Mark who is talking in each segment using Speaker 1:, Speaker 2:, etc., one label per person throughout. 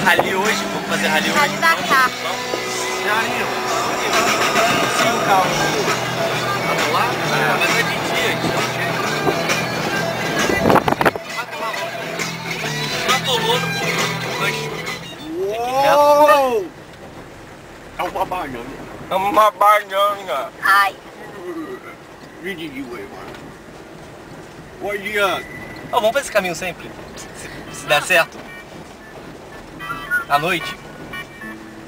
Speaker 1: Rally hoje, vamos fazer rally hoje.
Speaker 2: Rally Dakar.
Speaker 1: Sim, o carro. Vamos lá? Mas é de dia, já colou no gancho.
Speaker 3: Uou! É uma banana.
Speaker 1: É uma banana.
Speaker 2: Ai.
Speaker 3: Oi, Diana.
Speaker 1: Oh, vamos pra esse caminho sempre. Se der certo. À noite.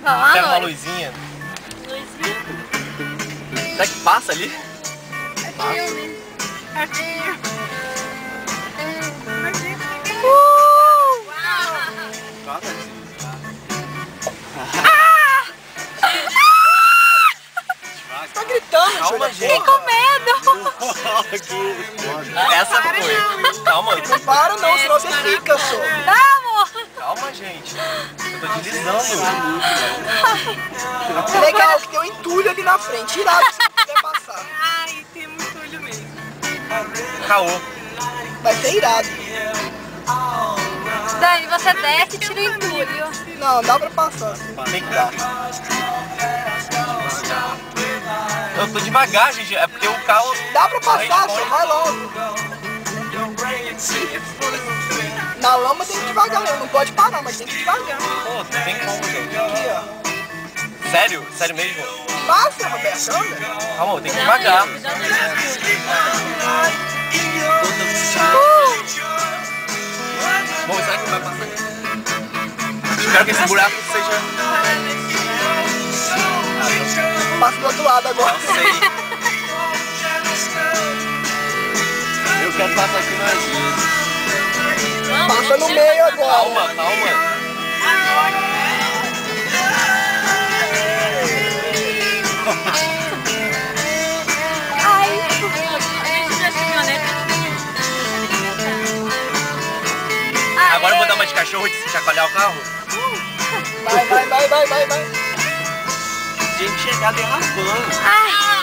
Speaker 2: Vamos à
Speaker 1: Pega uma
Speaker 2: noite.
Speaker 1: luzinha.
Speaker 2: Luzinha.
Speaker 1: Será que passa ali?
Speaker 2: É filme. É filme.
Speaker 3: Tá gritando,
Speaker 1: Calma,
Speaker 3: gente.
Speaker 1: gente.
Speaker 2: Com medo.
Speaker 1: Essa foi. Calma.
Speaker 3: Não para não, senão você fica, só.
Speaker 2: Não, amor.
Speaker 1: Calma, gente. Eu tô deslizando.
Speaker 3: Legal que tem um entulho ali na frente. Irado se puder passar.
Speaker 4: Ai, tem muito olho mesmo.
Speaker 1: Caô.
Speaker 3: Vai ser irado.
Speaker 2: Dani, você desce e tira o entulho.
Speaker 3: Não, dá pra passar assim.
Speaker 1: Tem que dar. Eu tô devagar, gente. É porque o carro...
Speaker 3: Dá pra passar, só vai logo. Na lama tem que ir devagar, não pode parar, mas tem que ir devagar.
Speaker 1: Pô, não tem como, gente.
Speaker 3: Aqui, ó.
Speaker 1: Sério? Sério mesmo?
Speaker 3: Passa, Roberto, anda.
Speaker 1: Calma, tem que ir devagar. Bom, será que vai passar aqui? Espero que esse buraco seja...
Speaker 3: Passa do outro lado agora.
Speaker 1: Não sei. Eu quero passar aqui mais vezes.
Speaker 3: Passa no meio agora.
Speaker 1: Calma, calma. Agora eu vou dar uma de cachorro de chacoalhar o carro.
Speaker 3: Vai.
Speaker 1: Gente, chegar derrapando.
Speaker 2: Ai.